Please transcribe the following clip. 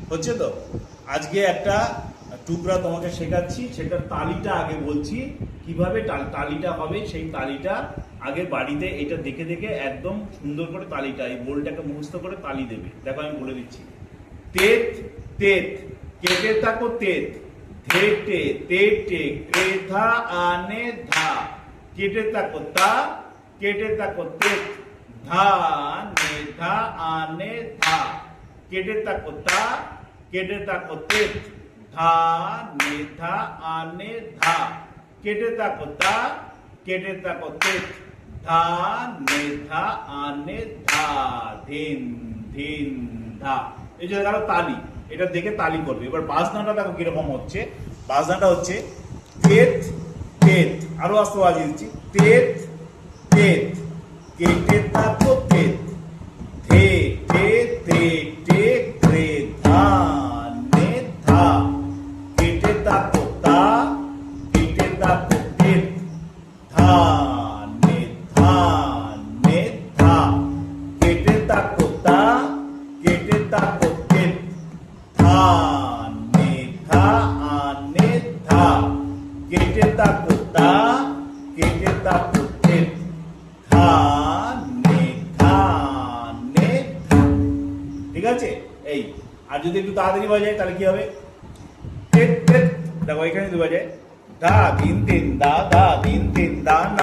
হচ্ছে তো? আজকে একটা টুকরা তোমাকে শেখাচ্ছি, সেটার তালিটা আগে বলছি কিভাবে তালিটা হবে। সেই তালিটা আগে বাড়িতে এটা দেখে দেখে একদম সুন্দর করে তালিটা, এই বোলটাকে মুখস্থ করে তালি দেবে। দেখো আমি বলে দিচ্ছি। তেত তেত, কেটে থাকো তেত, ধেটে তেটে, ক্রেধা আনে ধা, কেটে থাকো তা, কেটে থাকো তেত, ধা নে ধা আনে ধা, কেটে থাকো তা, কেটে থাকো তেত, ধা নে ধা আনে ধা, কেটে থাকো তা, কেটে থাকো তেত, ধা নে ধা আনে ধা, ধিন ধিন ধা। এই যে গেল তালি, এটা দেখে তালি করবে। এবার বাজনাটা দেখো কিরকম হচ্ছে। বাজনাটা হচ্ছে তেত তেত, আরো আস্তে বাজিয়ে দিচ্ছি। তেত তেত, কেটে থাকো তেত, ধে টে তে টে, ক্রে ধা নে ধা, কেটে থাকো তা, কেটে থাকো তেত, ধা নে ধা নে ধা, কেটে থাকো তা, কেটে থাকো তেত, ধা নে ধা আনে ধা, কেটে থাকো তা, কেটে থাকো তেত, ধা নে ধা নে ধা। ঠিক আছে? এই আর যদি একটু তাড়াতাড়ি বাজায় তাহলে কি হবে? তেত তেত, দেখো এখানে যদি বাজায়, ধা দিন তিন দা, ধা দিন তিন দা না,